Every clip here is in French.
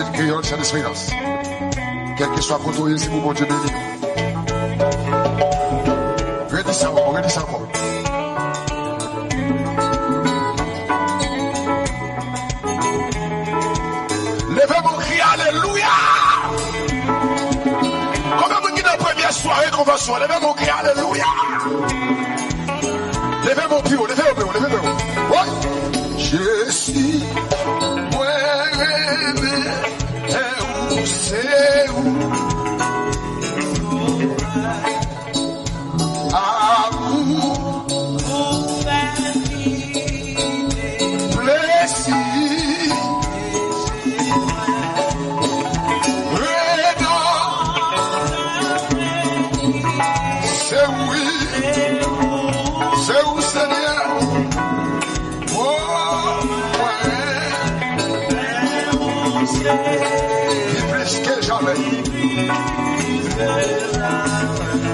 musique créole, c'est l'espérance. Quel que soit côté, c'est pour mon Dieu béni. Redis ça encore, redis ça encore. Levez mon cri, alléluia. Combien vous dites la première soirée convention, levez mon cri, alléluia. Levez mon pied, levez mon pied, levez mon pied. Ouais. Je suis c'est où amour blessé c'est oui c'est où Seigneur plus que jamais.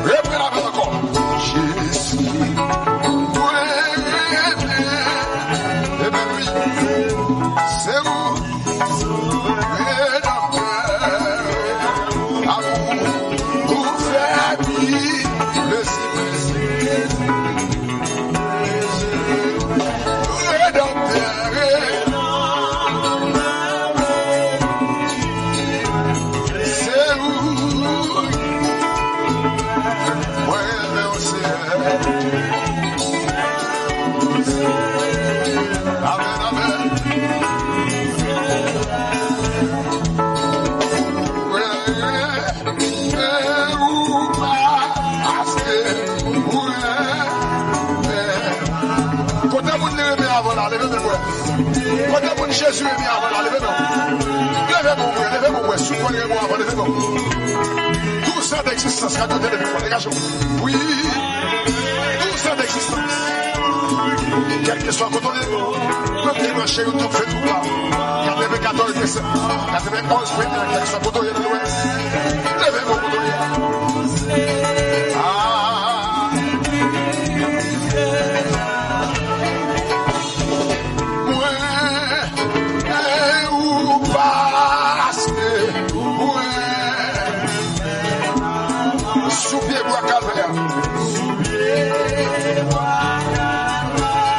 Reprenez la main encore. Je suis eh bien oui, c'est où amour pour faire vivre le quand mon Jésus est mis avant la levez-moi. Levez-moi, souprenez-moi avant, levez-moi. Tout ça d'existence, racontez levez-moi, dégagez-moi. Oui, tout ça d'existence. Quel que soit quand on est, même qui marche, tout fait tout là. 94, 91, quel que soit quand on est dans l'ouest. Levez-moi, quand on est.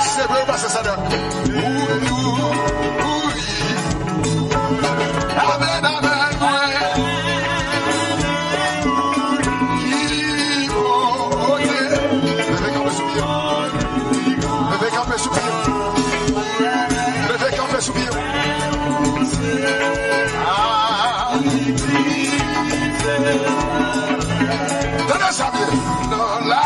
C'est vrai, parce que ça donne. Amen, amen, levez campé soupir. Levez campé soupir. Donnez ça bien. Non, là.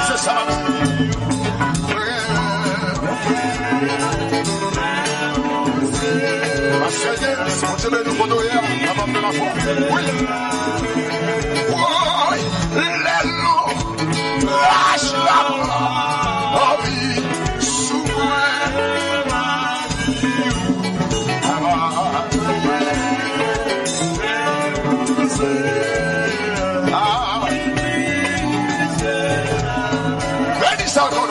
C'est ça. Dieu nous conduire avant de la foi. Oui. Oui. Les loups lâchent la vie sous moi. Bénis ça encore.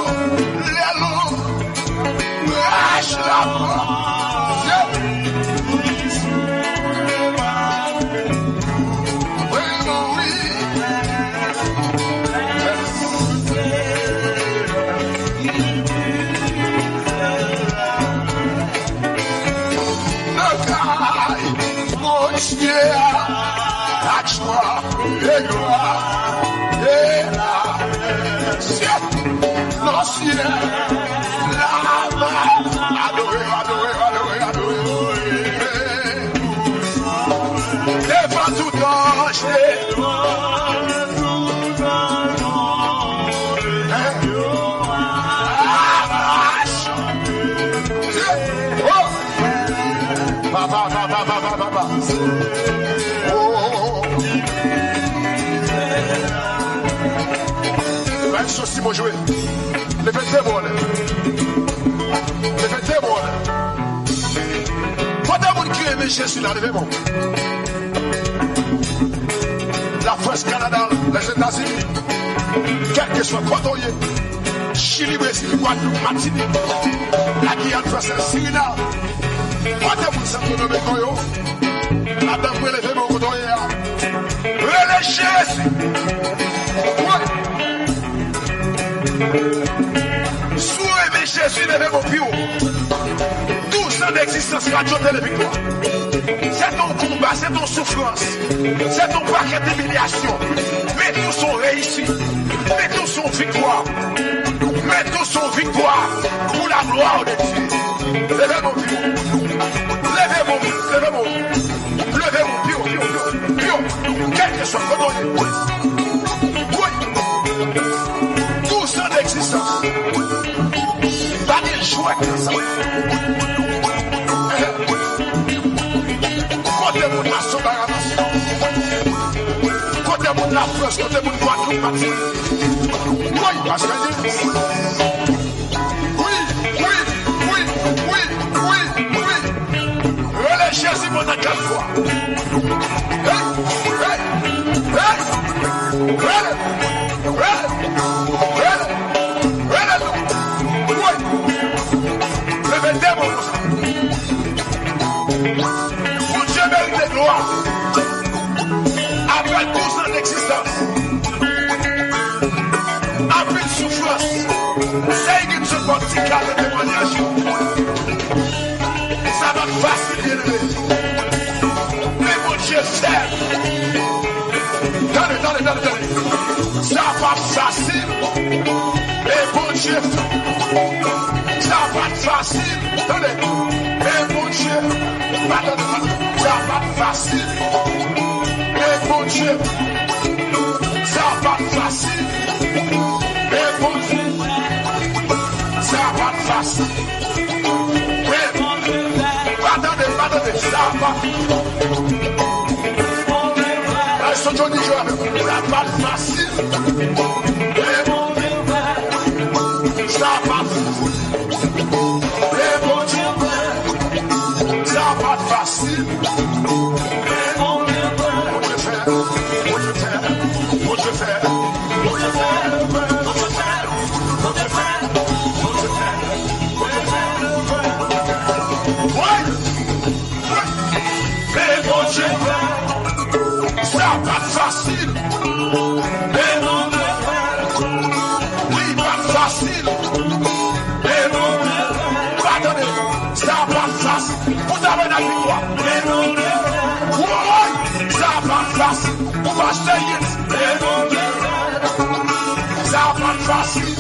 Les loups lâchent la la joie, les gloires, et la ciel, non ciel, la main, adorer, adorer, adorer, adorer, devant tout danger, question si moi jouer. Les fêtes bon. Les fêtes bon. Quand t'as monde qui aime Jésus là, levez-moi. La France, Canada, les États-Unis, quel que soit quand on y est, Chili, Brésil, Guadeloupe, Martinique, la Guyane française, Suriname, quand t'as monde Santo Domingo, Adam peut lever mon coton hier. Relais Jésus. Ouais. Sous Jésus, levez mon pied. 12 ans d'existence, radio de victoire. C'est ton combat, c'est ton souffrance, c'est ton paquet d'humiliation. Mais tous sont réussis, mais tous sont victoire, mais tous sont victoire pour la gloire de Dieu. Levez mon pied, levez mon pied, levez mon pied, levez mon pied, quel que soit le nom. Oui, 12 ans d'existence, pas de joie comme ça. Côté de la France, côté de Guadeloupe, oui, parce que oui. Relais Jésus pendant 4 fois. Levez le démon. Mon Dieu mérite de gloire. Après 12 ans d'existence, après une souffrance, c'est une seconde de témoignage. Ça va facile, bien aimé. Mais mon Dieu fait. Attendez. Ça va facile. Mais mon Dieu fait. Ça va facile. Attendez. Mais mon Dieu. Ça va facile. Mais mon Dieu, ça va facile. Mais mon Dieu, ça va facile. Mais mon Dieu, attendez, ça va. Ça va facile. Mais mon Dieu, ça va. Mais mon Dieu, ça va facile. Ça va facile, mais non oui, pas facile, mais non attendez, ça va facile, vous avez la victoire, mais non oui, ça va facile, vous va essayer, mais non ça va facile,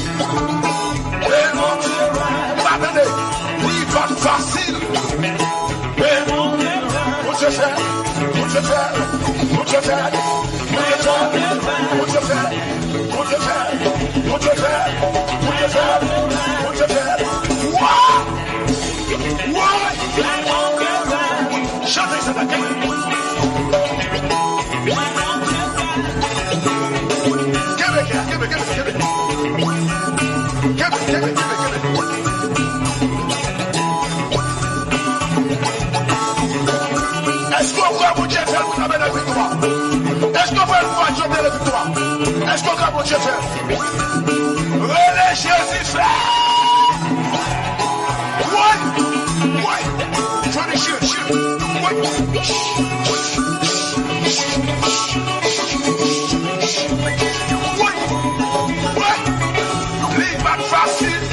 mais non attendez, oui, pas facile, mais non vous je fais. Chantez ça d'accord. Est-ce qu'on voit mon Dieu faire vous avez la victoire? Est-ce qu'on va le voir Dieu faire la victoire? Est-ce qu'on voit mon Dieu faire? Relais Jésus fait! Oui! Johnny Shield! Oui! Libre facile!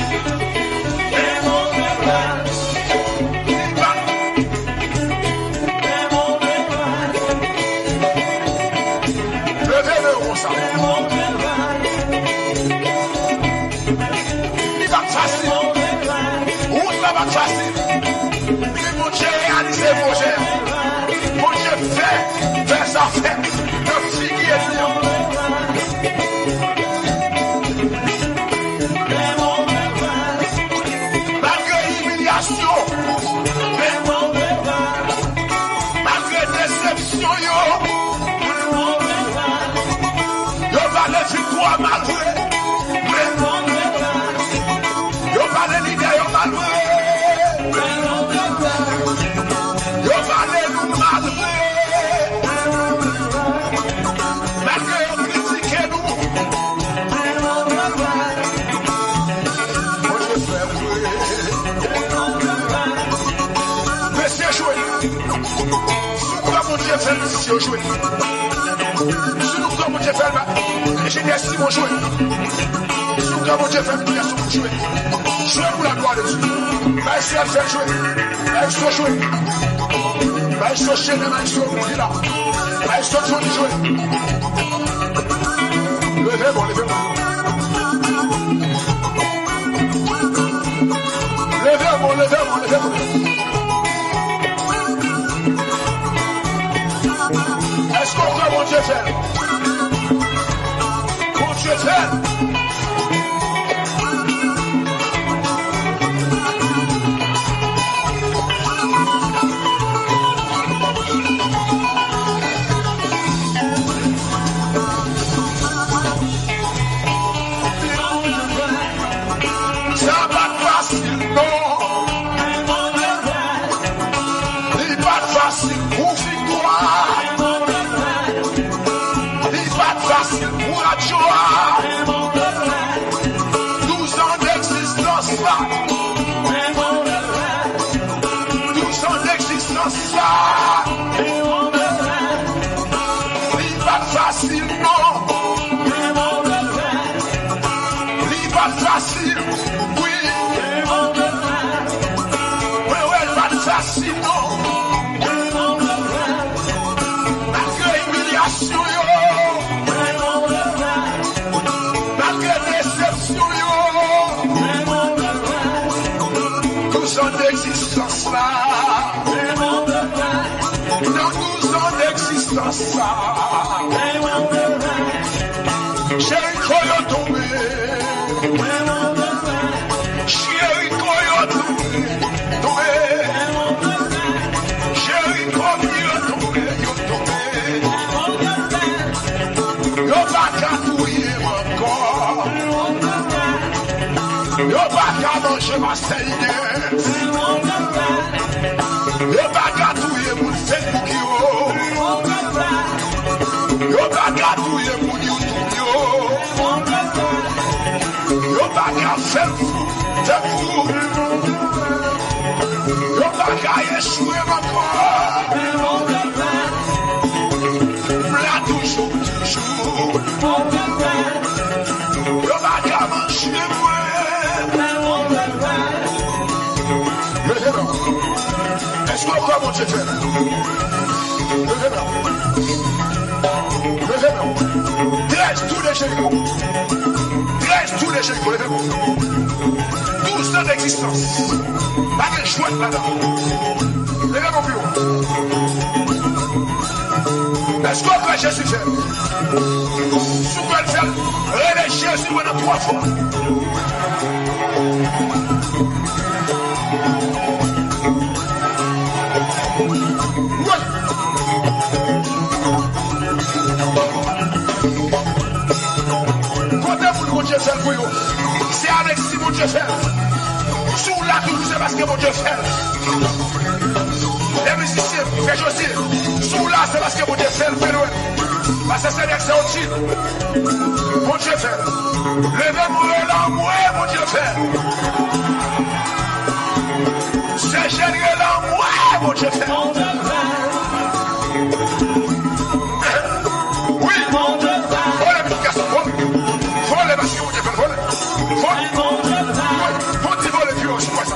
Facile. Mais mon Dieu réalise vos gènes. Mon Dieu fait sa fête. De figuier malgré l'humiliation, malgré déception, yo si on joue. Si nous, comme Dieu fait, j'ai des Simon jouer. Si nous, comme Dieu fait, nous sommes jouer. Jouer pour la gloire de Dieu. Maïs, elle fait jouer. Maïs, jouer. Maïs, chaîne, maïs, là. Maïs, jouer. Levez-moi, levez-moi. Levez-moi, levez-moi, levez-moi. Est-ce qu'on croit mon Dieu fait? Mon Dieu fait. Ça va pas facile, non. Il va facile pour victoire. Facile pour la joie. 12 ans d'existence là. 12 ans d'existence là. Il va facile, non. Il va facile, oui. Oui, il va facile, non. Malgré humiliation, d'existence là, dans 12 ans d'existence là, chéri Koyo tombé, chéri Koyo tombé, chéri Koyo tombé, yo pas qu'à touiller encore, yo pas qu'à manger ma seigneur. Yo baga touye moun Facebook yo. Yo baga touye moun YouTube yo. Yo baga Facebook. Yo baga échoué encore. Là toujours. Yo baga manger moi. Est-ce qu'on croit mon Dieu fait? Levez-moi. Levez-moi. Dresse tous les Jéricho. Dresse tous les Jéricho. Levez-moi. 12 ans d'existence. Pas de chouette là-dedans. Levez-moi plus haut. Est-ce qu'on croit Jésus fait? Sous quoi le faire? Relève Jésus pendant 3 fois. C'est avec si mon Dieu fait. Sous la tout, c'est parce que mon Dieu fait. Les musiciens, les chaussures, sous là, c'est parce que mon Dieu fait le phénomène. Parce que c'est l'excellent. Mon Dieu fait. Levez-moi là, moi, mon Dieu fait. C'est génial là, moi, mon Dieu fait. Oui, mon Dieu fait. Volez parce que mon Dieu fait. Volez. Volez. Volez. Volez. C'est quoi ça?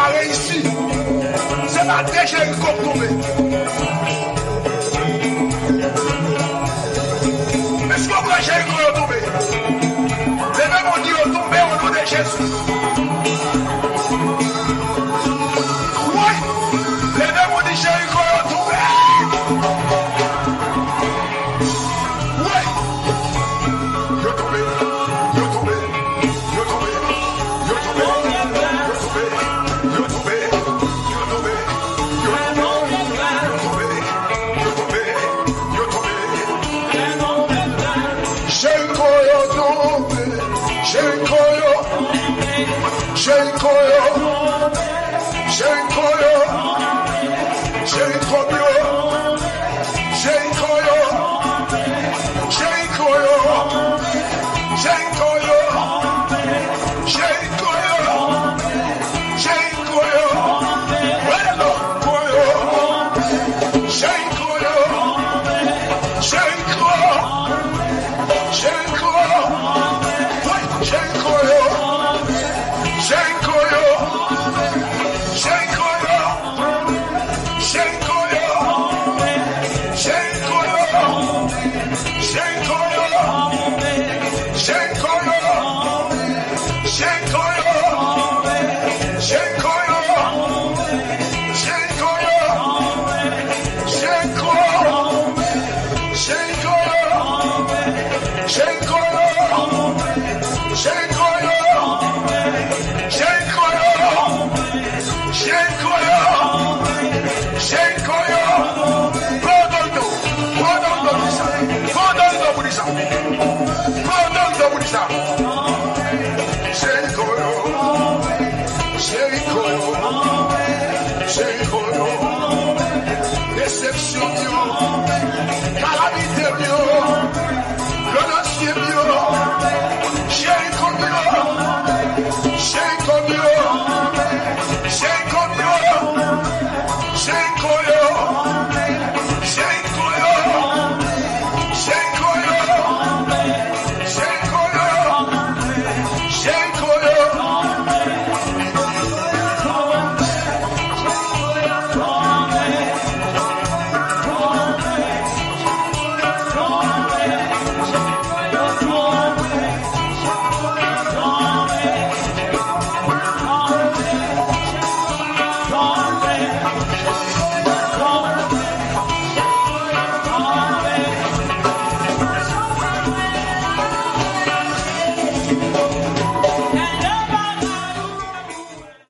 Réussi, c'est pas déjà une coupe tombée. Est-ce qu'on peut Jéricho est tombé. Les mêmes ont dit au tombé au nom de Jésus. Oui, les mêmes ont dit Jéricho est tombé. Oui, il est tombé, il est tombé, il est tombé, il est tombé, il est tombé, il est tombé, il est tombé, il est tombé, il est tombé. Jéricho est tombé, Jéricho est, Jéricho est, Jéricho est, Jéricho est, Jéricho est, Jéricho est, Jéricho est, Jéricho est, Jéricho est, Bueno, Jéricho est, Jéricho est, Jéricho est, Jéricho est, Jéricho Pardonne-nous, pardonne-nous, pardonne-nous pour les amis.